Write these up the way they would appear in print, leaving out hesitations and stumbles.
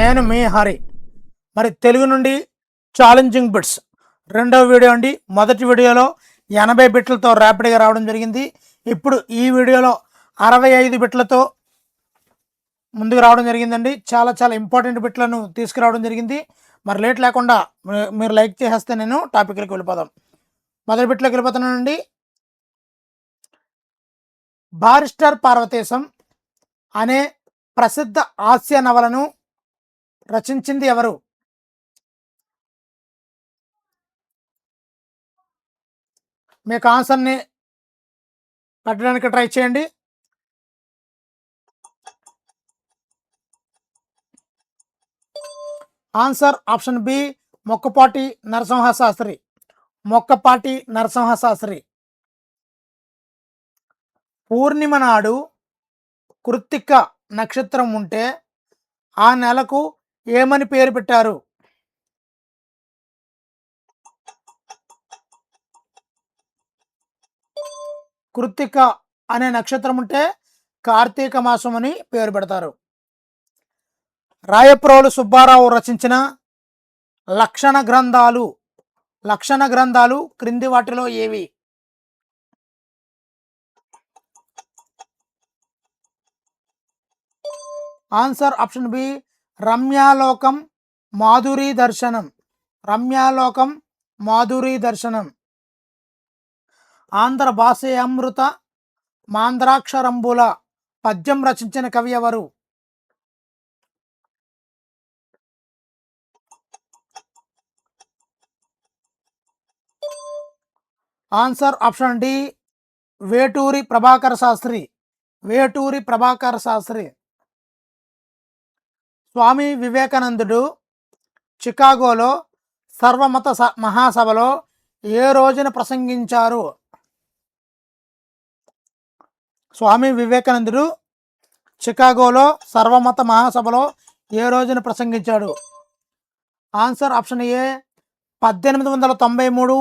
నేను మీ హరి. మరి తెలుగు నుండి ఛాలెంజింగ్ బిట్స్ రెండవ వీడియో అండి. మొదటి వీడియోలో 80 బిట్లతో ర్యాపిడ్గా రావడం జరిగింది. ఇప్పుడు ఈ వీడియోలో 65 బిట్లతో ముందుకు రావడం జరిగిందండి. చాలా చాలా ఇంపార్టెంట్ బిట్లను తీసుకురావడం జరిగింది. మరి లేట్ లేకుండా మీరు లైక్ చేసేస్తే నేను టాపిక్లోకి వెళ్ళిపోదాం. మొదటి బిట్లోకి వెళ్ళిపోతున్నానండి. బారిస్టర్ పార్వతీశం అనే ప్రసిద్ధ హాస్య నవలను రచించింది ఎవరు? మీకు ఆన్సర్ని పెట్టడానికి ట్రై చేయండి. Answer option B Mokkapati Narasimha Sastri. Mokkapati Narasimha Sastri. పూర్ణిమ నాడు కృత్తిక నక్షత్రం ఉంటే ఆ నెలకు ఏమని పేరు పెట్టారు? కృత్తిక అనే నక్షత్రం ఉంటే కార్తీక మాసం అని పేరు పెడతారు. రాయప్రోలు సుబ్బారావు రచించిన లక్షణ గ్రంథాలు క్రింది వాటిలో ఏవి? ఆన్సర్ ఆప్షన్ బి రమ్యాలోకం మాధురీ దర్శనం. రమ్యాలోకం మాధురీ దర్శనం. ఆంధ్ర భాషయామృత మాంద్రాక్షరంబుల పద్యం రచించిన కవి ఎవరు? Answer option D Veturi Prabhakara Sastri. Veturi Prabhakara Sastri. Swami వివేకానందుడు చికాగోలో సర్వమత మహాసభలో ఏ రోజున ప్రసంగించారు? స్వామి వివేకానందుడు చికాగోలో సర్వమత మహాసభలో ఏ రోజున ప్రసంగించాడు? Answer option A 1893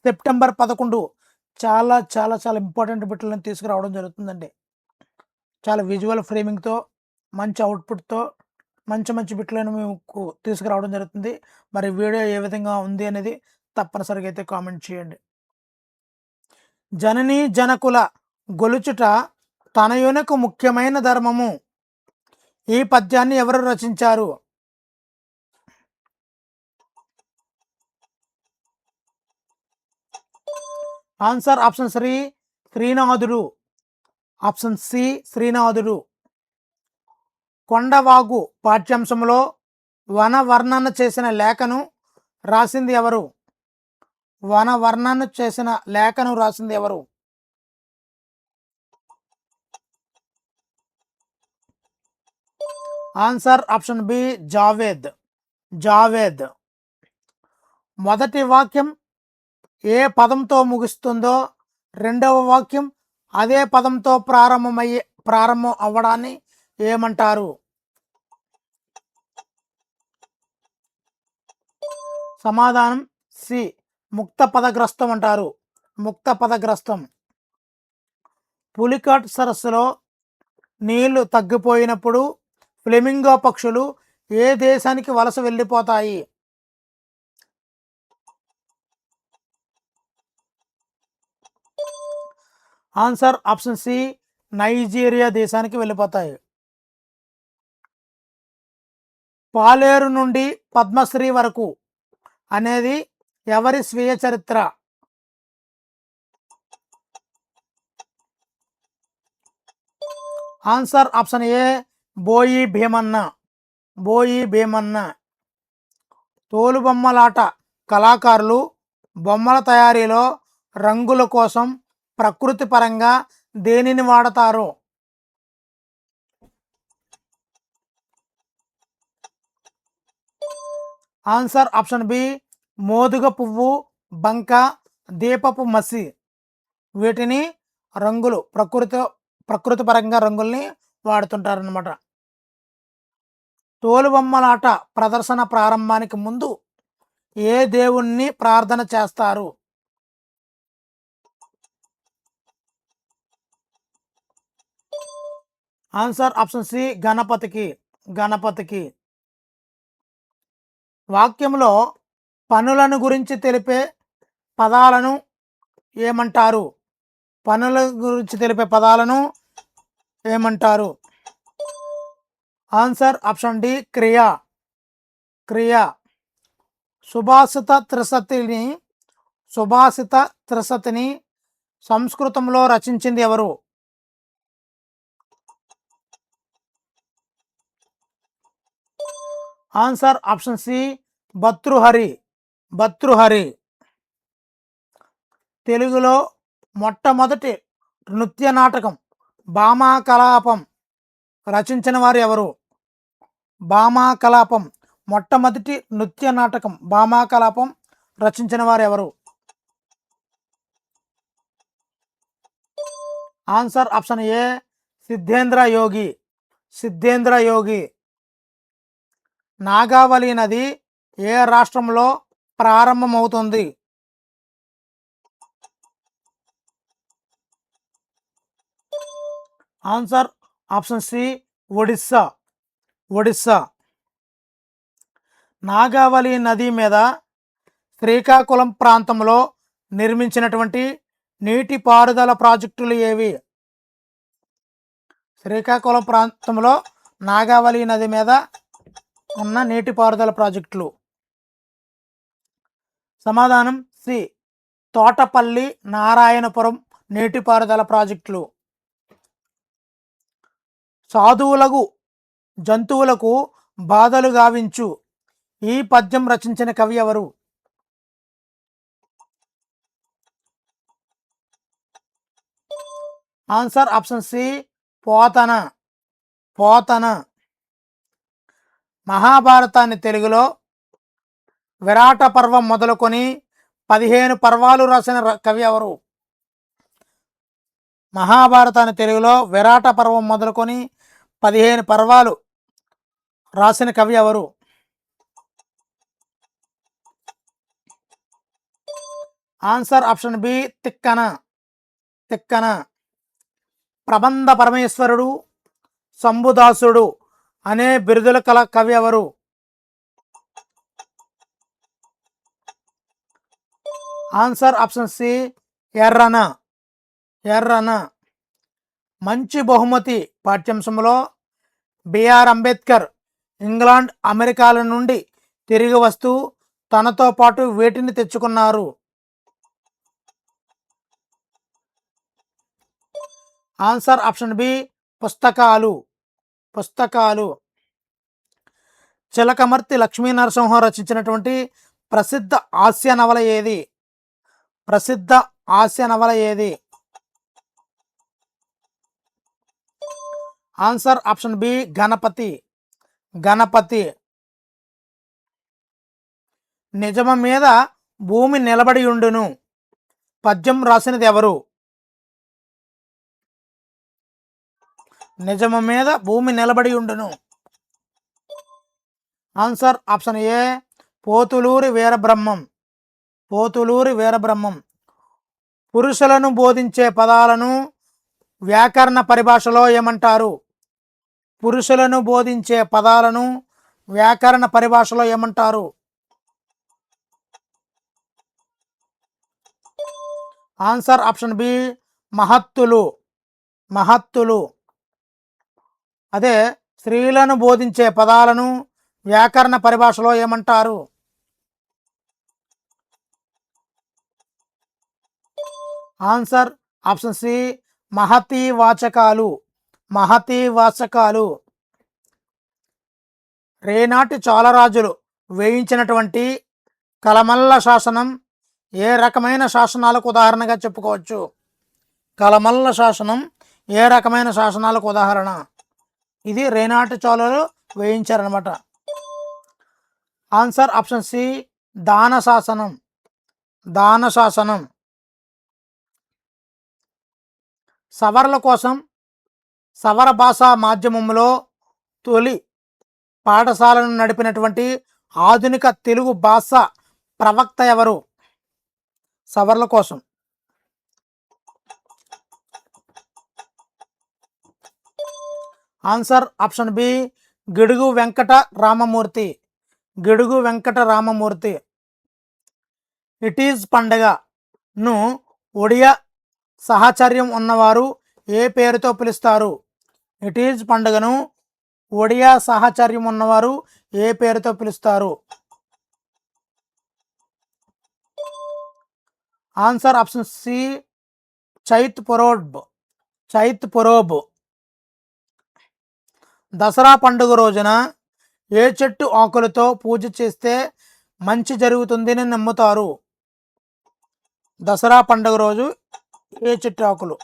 September 11. చాలా చాలా చాలా ఇంపార్టెంట్ బిట్లను తీసుకురావడం జరుగుతుందండి. చాలా విజువల్ ఫ్రేమింగ్తో మంచి అవుట్పుట్తో మంచి బిట్లను మీకు తీసుకురావడం జరుగుతుంది. మరి వీడియో ఏ విధంగా ఉంది అనేది తప్పనిసరిగా అయితే కామెంట్ చేయండి. జననీ జనకుల గొలుచుట తనయునకు ముఖ్యమైన ధర్మము. ఈ పద్యాన్ని ఎవరు రచించారు? ఆన్సర్ ఆప్షన్ శ్రీనాథుడు. ఆప్షన్ సి శ్రీనాథుడు. కొండవాగు పాఠ్యాంశంలో వనవర్ణన చేసిన లేఖను రాసింది ఎవరు? వనవర్ణన చేసిన లేఖను రాసింది ఎవరు? Answer option B Javed. మొదటి వాక్యం ఏ పదంతో ముగుస్తుందో రెండవ వాక్యం అదే పదంతో ప్రారంభం అవ్వడాన్ని ఏమంటారు? సమాధానం సి ముక్త పదగ్రస్తం అంటారు. ముక్త పదగ్రస్తం. పులికాట్ సరస్సులో నీళ్లు తగ్గిపోయినప్పుడు ఫ్లెమింగో పక్షులు ఏ దేశానికి వలస వెళ్ళిపోతాయి? ఆన్సర్ ఆప్షన్ సి నైజీరియా దేశానికి వెళ్ళిపోతాయి. పాలేరు నుండి పద్మశ్రీ వరకు అనేది ఎవరి స్వీయ చరిత్ర? ఆన్సర్ ఆప్షన్ ఏ బోయి భీమన్న. తోలుబొమ్మలాట కళాకారులు బొమ్మల తయారీలో రంగుల కోసం ప్రకృతి పరంగా దేనిని వాడతారు? ఆన్సర్ ఆప్షన్ బి మోదుగ పువ్వు, బంక, దీపపు మసి. వీటిని రంగులు ప్రకృతి పరంగా రంగుల్ని వాడుతుంటారన్నమాట. తోలుబొమ్మలాట ప్రదర్శన ప్రారంభానికి ముందు ఏ దేవుణ్ణి ప్రార్థన చేస్తారు? ఆన్సర్ ఆప్షన్ సి గణపతికి. వాక్యంలో పనులను గురించి తెలిపే పదాలను ఏమంటారు? పనుల గురించి తెలిపే పదాలను ఏమంటారు? ఆన్సర్ ఆప్షన్ డి క్రియ. క్రియ. సుభాషిత త్రిశతిని సుభాషిత త్రిశతిని సంస్కృతంలో రచించింది ఎవరు? Answer option C Bhartrihari. Bhartrihari. తెలుగులో మొట్టమొదటి నృత్య నాటకం భామా కలాపం రచించిన వారు ఎవరు? భామా కలాపం. మొట్టమొదటి నృత్య నాటకం భామా కలాపం రచించిన వారు ఎవరు? Answer option A Siddhendra Yogi. Siddhendra Yogi. Nagavali నది ఏ రాష్ట్రంలో ప్రారంభమవుతుంది? Answer option C Odisha. Odisha. Nagavali నది మీద శ్రీకాకుళం ప్రాంతంలో నిర్మించినటువంటి నీటిపారుదల ప్రాజెక్టులు ఏవి? శ్రీకాకుళం ప్రాంతంలో నాగావళి నది మీద ఉన్న నీటిపారుదల ప్రాజెక్టులు. సమాధానం సి తోటపల్లి నారాయణపురం నీటిపారుదల ప్రాజెక్టులు. సాధువులకు జంతువులకు బాధలు గావించు ఈ పద్యం రచించిన కవి ఎవరు? Answer option C Potana. Potana. మహాభారతాన్ని తెలుగులో విరాట పర్వం మొదలుకొని 15 పర్వాలు రాసిన కవి ఎవరు? మహాభారతాన్ని తెలుగులో విరాట పర్వం మొదలుకొని 15 పర్వాలు రాసిన కవి ఎవరు? Answer option B Tikkana. Tikkana. ప్రబంధ పరమేశ్వరుడు, శంభుదాసుడు అనే బిరుదుల కల కవి ఎవరు? Answer option C Errana. Errana. మంచి బహుమతి పాఠ్యాంశంలో బిఆర్ అంబేద్కర్ ఇంగ్లాండ్ అమెరికాల నుండి తిరిగి వస్తూ తనతో పాటు వేటిని తెచ్చుకున్నారు? ఆన్సర్ ఆప్షన్ బి పుస్తకాలు. పుస్తకాలు. చిలకమర్తి లక్ష్మీ నరసింహ రచించినటువంటి ప్రసిద్ధ హాస్య నవల ఏది? ప్రసిద్ధ హాస్య నవల ఏది? Answer option B Ganapati. Ganapati. నిజమ మీద భూమి నిలబడి ఉండును పద్యం రాసినది ఎవరు? నిజమ మీద భూమి నిలబడి ఉండును. Answer option A Pothuluri Veerabrahmam. Pothuluri Veerabrahmam. పురుషులను బోధించే పదాలను వ్యాకరణ పరిభాషలో ఏమంటారు? పురుషులను బోధించే పదాలను వ్యాకరణ పరిభాషలో ఏమంటారు? ఆన్సర్ ఆప్షన్ బి మహత్తులు. మహత్తులు. అదే స్త్రీలను బోధించే పదాలను వ్యాకరణ పరిభాషలో ఏమంటారు? ఆన్సర్ ఆప్షన్ సి మహతీ వాచకాలు. మహతీ వాచకాలు. రేనాటి చోళరాజులు వేయించినటువంటి కలమల్ల శాసనం ఏ రకమైన శాసనాలకు ఉదాహరణగా చెప్పుకోవచ్చు? కలమల్ల శాసనం ఏ రకమైన శాసనాలకు ఉదాహరణ? ఇది రేనాటి చోళలు వేయించారనమాట. ఆన్సర్ ఆప్షన్ సి దాన శాసనం. దాన శాసనం. సవర్ల కోసం సవర భాషా మాధ్యమంలో తొలి పాఠశాలను నడిపినటువంటి ఆధునిక తెలుగు భాష ప్రవక్త ఎవరు? సవర్ల కోసం. Answer option B Gidugu Venkata Ramamurthy. Gidugu Venkata Ramamurthy. It is పండగను ఒడియా సహచర్యం ఉన్నవారు ఏ పేరుతో పిలుస్తారు? ఇట్ ఈజ్ పండుగను ఒడియా సహచర్యం ఉన్నవారు ఏ పేరుతో పిలుస్తారు? Answer option C Chait Parab. Chait Parab. Dasara పండుగ రోజున ఏ చెట్టు ఆకులతో పూజ చేస్తే మంచి జరుగుతుందని నమ్ముతారు? దసరా పండుగ రోజు ఏ చెట్టు ఆకులు?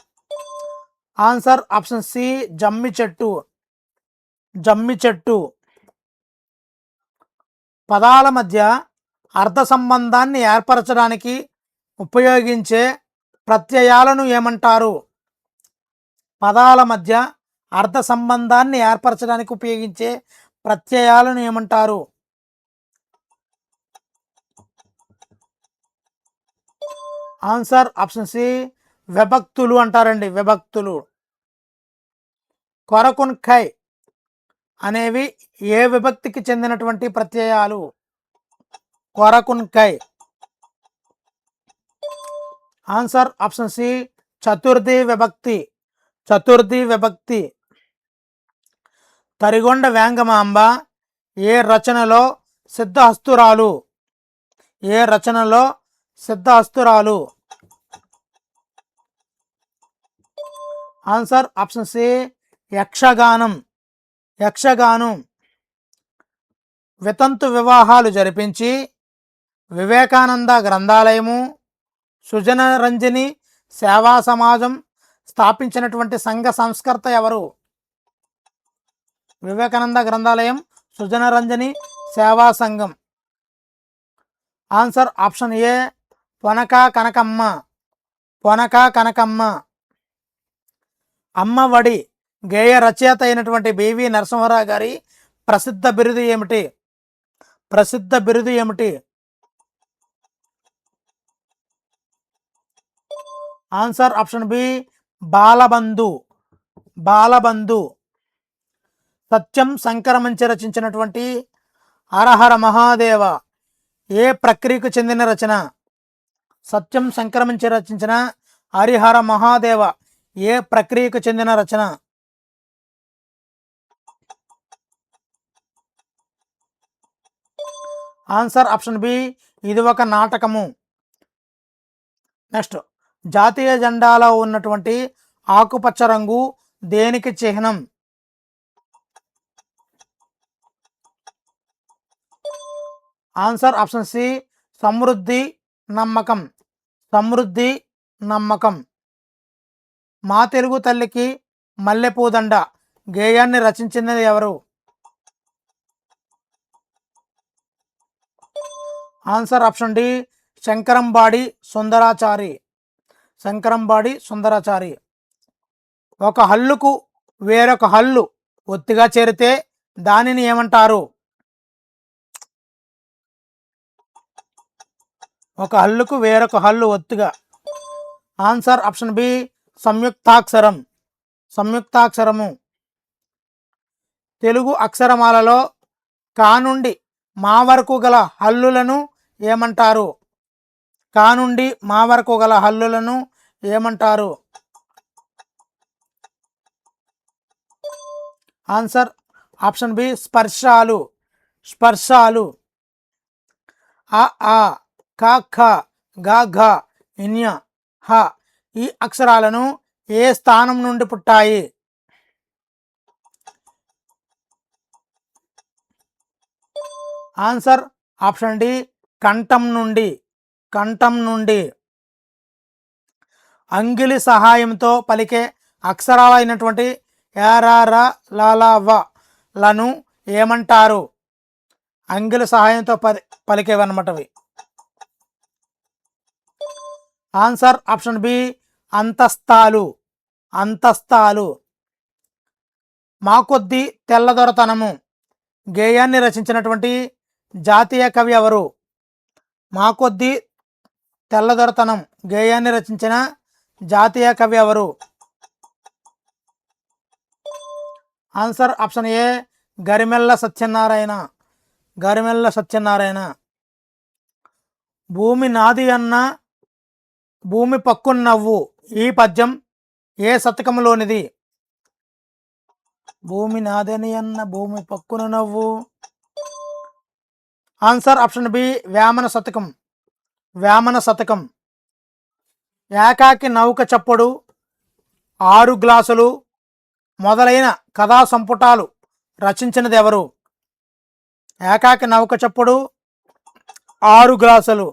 ఆన్సర్ ఆప్షన్ సి జమ్మి చెట్టు. జమ్మి చెట్టు. పదాల మధ్య అర్థ సంబంధాన్ని ఏర్పరచడానికి ఉపయోగించే ప్రత్యయాలను ఏమంటారు? పదాల మధ్య అర్థ సంబంధాన్ని ఏర్పరచడానికి ఉపయోగించే ప్రత్యయాలను ఏమంటారు? ఆన్సర్ ఆప్షన్ సి విభక్తులు అంటారండి. విభక్తులు. కొరకున్ఖై అనేవి ఏ విభక్తికి చెందినటువంటి ప్రత్యయాలు? కొరకున్ఖై. ఆన్సర్ ఆప్షన్ సి చతుర్థి విభక్తి. చతుర్థి విభక్తి. తరిగొండ వేంగమాంబ ఏ రచనలో సిద్ధహస్తురాలు? ఏ రచనలో సిద్ధహస్తురాలు? ఆన్సర్ ఆప్షన్ సి యక్షగానం. యక్షగానం. వితంతు వివాహాలు జరిపించి వివేకానంద గ్రంథాలయము, సుజన రంజని సేవా సమాజం స్థాపించినటువంటి సంఘ సంస్కర్త ఎవరు? వివేకానంద గ్రంథాలయం, సుజన Ranjani Seva Sangham. Answer option A Ponaka Kanakamma. Ponaka Kanakamma. Ammaodi గేయ రచయిత అయినటువంటి బివి నరసింహారావు గారి ప్రసిద్ధ బిరుదు ఏమిటి? ప్రసిద్ధ బిరుదు ఏమిటి? Answer option B Balabandhu. Balabandhu. Satyam Sankaramanchi రచించినటువంటి హరహర మహాదేవ ఏ ప్రక్రియకు చెందిన రచన? సత్యం శంకరమంచి రచించిన హరిహర మహాదేవ ఏ ప్రక్రియకు చెందిన రచన? ఆన్సర్ ఆప్షన్ బి ఇది ఒక నాటకము. నెక్స్ట్, జాతీయ జెండాలో ఉన్నటువంటి ఆకుపచ్చ రంగు దేనికి చిహ్నం? ఆన్సర్ ఆప్షన్ సి సమృద్ధి నమ్మకం. సమృద్ధి నమ్మకం. మా తెలుగు తల్లికి మల్లెపూదండ గేయాన్ని రచించినది ఎవరు? Answer option D Sankarambadi Sundarachari. Sankarambadi Sundarachari. ఒక హల్లుకు వేరొక హల్లు ఒత్తిగా చేరితే దానిని ఏమంటారు? ఒక హల్లుకు వేరొక హల్లు ఒత్తుగా. ఆన్సర్ ఆప్షన్ బి సంయుక్తాక్షరం. సంయుక్తాక్షరము. తెలుగు అక్షరమాలలో కా నుండి మా వరకు గల హల్లులను ఏమంటారు? కా నుండి మా వరకు గల హల్లులను ఏమంటారు? ఆన్సర్ ఆప్షన్ బి స్పర్శాలు. స్పర్శాలు. అ ఆ క ఖ గ ఘ ఇన్య హ ఈ అక్షరాలను ఏ స్థానం నుండి పుట్టాయి? ఆన్సర్ ఆప్షన్ డి కంఠం నుండి. కంఠం నుండి. అంగిలి సహాయంతో పలికే అక్షరాలైనటువంటి యారార లాలావ లను ఏమంటారు? అంగిలి సహాయంతో పలికేవన్నమాటవి. ఆన్సర్ ఆప్షన్ బి అంతస్తాలు. అంతస్తాలు. మా కొద్ది తెల్లదొరతనము గేయాన్ని రచించినటువంటి జాతీయ కవి ఎవరు? మా కొద్ది తెల్లదొరతనం గేయాన్ని రచించిన జాతీయ కవి ఎవరు? ఆన్సర్ ఆప్షన్ ఏ గరిమెల్ల సత్యనారాయణ. గరిమెల్ల సత్యనారాయణ. భూమి నాది అన్న భూమి పక్కున్నవ్వు ఈ పద్యం ఏ శతకంలోనిది? భూమి నాదని అన్న భూమి పక్కున నవ్వు. ఆన్సర్ ఆప్షన్ బి వేమన శతకం. వేమన శతకం. ఏకాకి నౌక చప్పుడు, 6 గ్లాసులు మొదలైన కథా సంపుటాలు రచించినది ఎవరు? ఏకాకి నౌక చప్పుడు, 6 గ్లాసులు.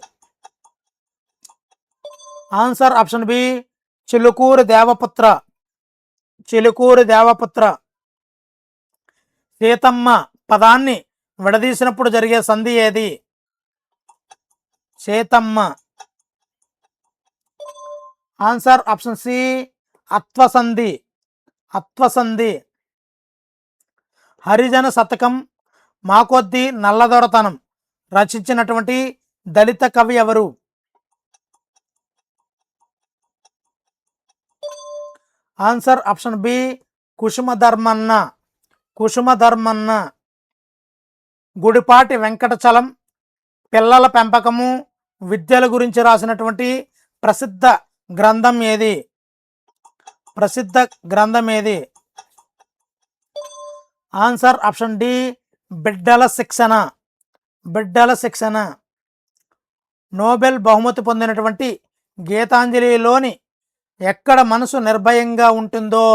Answer option B Chilukuri Devaputra. Chilukuri Devaputra. Seethamma పదాన్ని విడదీసినప్పుడు జరిగే సంధి ఏది? సీతమ్మ. ఆన్సర్ ఆప్షన్ సి అత్వసంధి. అత్వసంధి. హరిజన శతకం, మాకొద్ది నల్లదొరతనం రచించినటువంటి దళిత కవి ఎవరు? Answer option B Kusuma Dharmanna. Kusuma Dharmanna. Gudipati Venkatachalam పిల్లల పెంపకము విద్యల గురించి రాసినటువంటి ప్రసిద్ధ గ్రంథం ఏది? ప్రసిద్ధ గ్రంథం ఏది? ఆన్సర్ ఆప్షన్ డి బిడ్డల శిక్షణ. బిడ్డల శిక్షణ. నోబెల్ బహుమతి పొందినటువంటి గీతాంజలిలోని ఎక్కడ మనసు నిర్భయంగా ఉంటుందో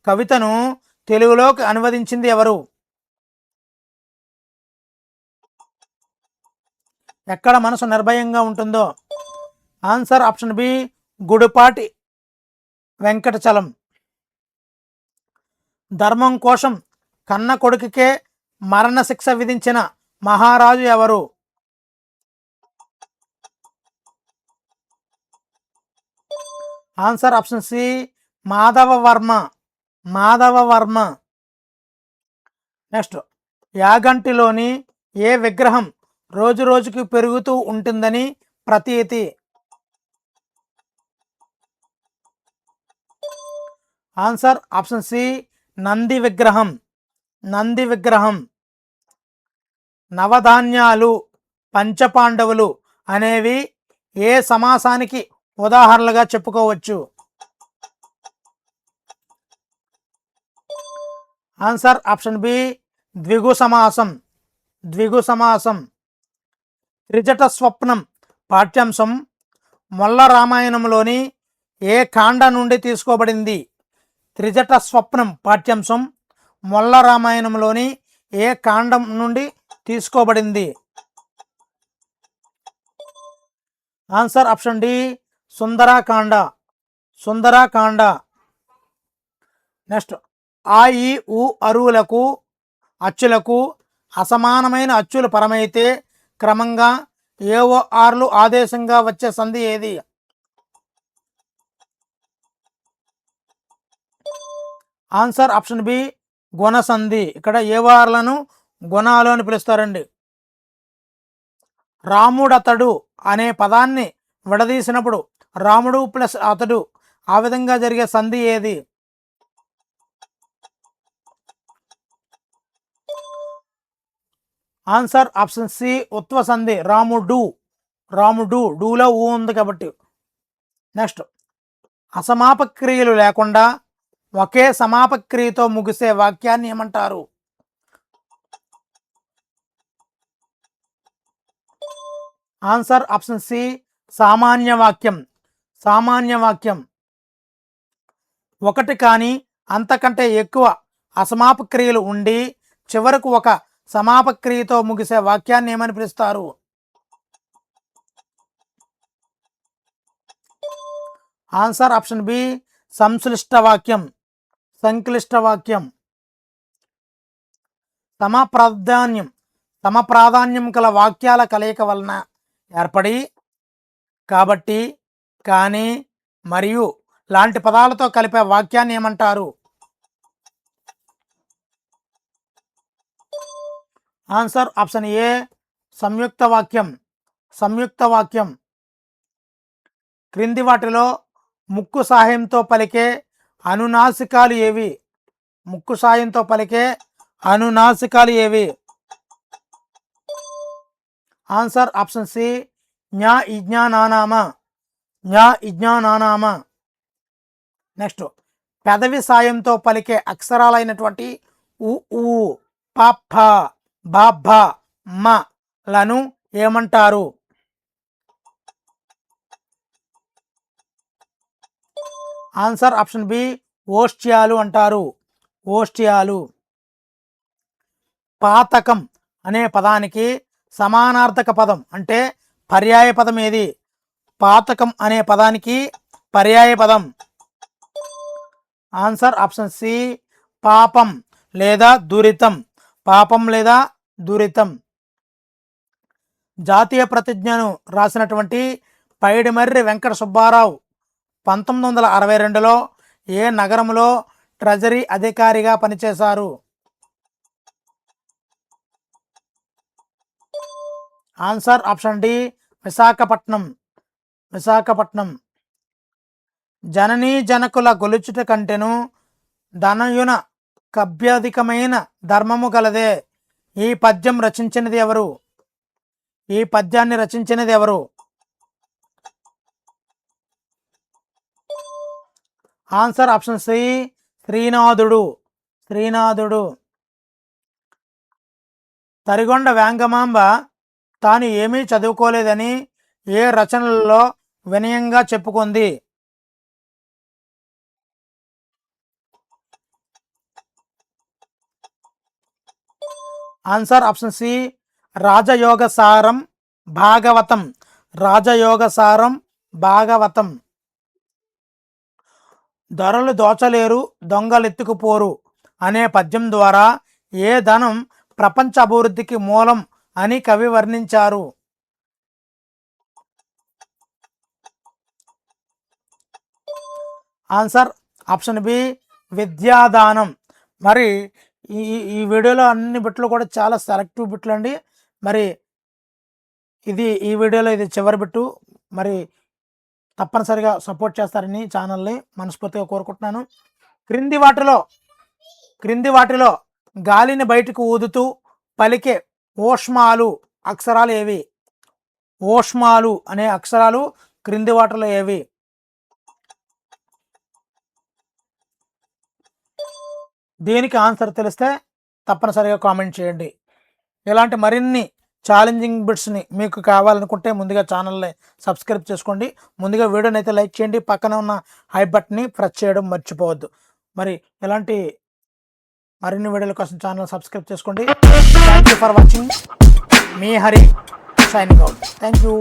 కవితను తెలుగులోకి అనువదించింది ఎవరు? ఎక్కడ మనసు నిర్భయంగా ఉంటుందో. Answer option B Gudipati Venkatachalam. ధర్మం కోసం కన్న కొడుకుకే మరణశిక్ష విధించిన మహారాజు ఎవరు? Answer option C Madhavavarma. Madhavavarma. Next, యాగంటిలోని ఏ విగ్రహం రోజు రోజుకి పెరుగుతూ ఉంటుందని ప్రతీతి? ఆన్సర్ ఆప్షన్ సి నంది విగ్రహం. నంది విగ్రహం. నవధాన్యాలు, పంచపాండవులు అనేవి ఏ సమాసానికి ఉదాహరణలుగా చెప్పుకోవచ్చు? ఆన్సర్ ఆప్షన్ బి ద్విగు సమాసం. ద్విగు సమాసం. త్రిజట స్వప్నం పాఠ్యాంశం మొల్ల రామాయణంలోని ఏ కాండ నుండి తీసుకోబడింది? త్రిజట స్వప్నం పాఠ్యాంశం మొల్ల రామాయణంలోని ఏ కాండం నుండి తీసుకోబడింది? Answer option D Sundarakanda. Sundarakanda. Next, ఆ ఈ ఉ అరువులకు అచ్చులకు అసమానమైన అచ్చులు పరమైతే క్రమంగా ఏవో ఆర్లు ఆదేశంగా వచ్చే సంధి ఏది? ఆన్సర్ ఆప్షన్ బి గుణసంధి. ఇక్కడ ఏవార్లను గుణాలు అని పిలుస్తారండి. రాముడతడు అనే పదాన్ని విడదీసినప్పుడు రాముడు ప్లస్ అతడు ఆ విధంగా జరిగే సంధి ఏది? ఆన్సర్ ఆప్షన్ సి ఉత్వ సంధి. రాముడు. రాముడు. డూలో ఊ ఉంది కాబట్టి. నెక్స్ట్, అసమాపక్రియలు లేకుండా ఒకే సమాపక్రియతో ముగిసే వాక్యాన్ని ఏమంటారు? ఆన్సర్ ఆప్షన్ సి సామాన్య వాక్యం. సామాన్య వాక్యం. ఒకటి కానీ అంతకంటే ఎక్కువ అసమాపక్రియలు ఉండి చివరకు ఒక సమాపక్రియతో ముగిసే వాక్యాన్ని ఏమని పిలుస్తారు? ఆన్సర్ ఆప్షన్ బి సంశ్లిష్ట వాక్యం. సంక్లిష్ట వాక్యం. సమప్రాధాన్యం గల వాక్యాల కలయిక వలన ఏర్పడి కాబట్టి, కానీ, మరియు లాంటి పదాలతో కలిపే వాక్యాన్ని ఏమంటారు? ఆన్సర్ ఆప్షన్ ఏ సంయుక్త వాక్యం. సంయుక్త వాక్యం. క్రింది వాటిలో ముక్కు సాయంతో పలికే అనునాసికాలు ఏవి? ముక్కు సాయంతో పలికే అనునాసికాలు ఏవి? ఆన్సర్ ఆప్షన్ సి జ్ఞా ఇజ్ఞానానామ. జ్ఞా ఇజ్ఞానానామ. నెక్స్ట్, పెదవి సాయంతో పలికే అక్షరాలైనటువంటి ఉ ఊ ప బ భ మ లను ఏమంటారు? ఆన్సర్ ఆప్షన్ బి ఓష్ట్యాలు అంటారు. ఓష్ట్యాలు. పాతకం అనే పదానికి సమానార్థక పదం అంటే పర్యాయ పదం ఏది? పాతకం అనే పదానికి పర్యాయ పదం. ఆన్సర్ ఆప్షన్ సి పాపం లేదా దురితం. పాపం లేదా దురితం. జాతీయ ప్రతిజ్ఞను రాసినటువంటి పైడిమర్రి వెంకట సుబ్బారావు 1962లో ఏ నగరంలో ట్రెజరీ అధికారిగా పనిచేశారు? Answer option D Visakhapatnam. Visakhapatnam. జననీ జనకుల గొలుచుట కంటెను ధనయున కభ్యధికమైన ధర్మము గలదే. ఈ పద్యం రచించినది ఎవరు? ఈ పద్యాన్ని రచించినది ఎవరు? ఆన్సర్ ఆప్షన్ సి శ్రీనాథుడు. శ్రీనాథుడు. తరిగొండ వేంగమాంబ తాను ఏమీ చదువుకోలేదని ఏ రచనలలో వినయంగా చెప్పుకుంది? ఆన్సర్ ఆప్షన్ సి రాజయోగ సారం భాగవతం. రాజయోగ సారం భాగవతం. దొరలు దోచలేరు దొంగలెత్తుకుపోరు అనే పద్యం ద్వారా ఏ ధనం ప్రపంచ అభివృద్ధికి మూలం అని కవి వర్ణించారు? ఆన్సర్ ఆప్షన్ బి విద్యాదానం. మరి ఈ ఈ వీడియోలో అన్ని బిట్లు కూడా చాలా సెలెక్టివ్ బిట్లు అండి. మరి ఈ వీడియోలో ఇది చివరి బిట్టు. మరి తప్పనిసరిగా సపోర్ట్ చేస్తారని ఛానల్ని మనస్ఫూర్తిగా కోరుకుంటున్నాను. క్రింది వాటిలో గాలిని బయటకు ఊదుతూ పలికే ఓష్మాలు అక్షరాలు ఏవి? ఓష్మాలు అనే అక్షరాలు క్రింది వాటిలో ఏవి? దీనికి ఆన్సర్ తెలిస్తే తప్పనిసరిగా కామెంట్ చేయండి. ఇలాంటి మరిన్ని ఛాలెంజింగ్ బిట్స్ని మీకు కావాలనుకుంటే ముందుగా ఛానల్ని సబ్స్క్రైబ్ చేసుకోండి. ముందుగా వీడియోని అయితే లైక్ చేయండి. పక్కన ఉన్న హై బటన్ని ప్రెస్ చేయడం మర్చిపోవద్దు. మరి ఇలాంటి మరిన్ని వీడియోల కోసం ఛానల్ సబ్స్క్రైబ్ చేసుకోండి. Thank you for watching. Me Hari signing out. Thank you.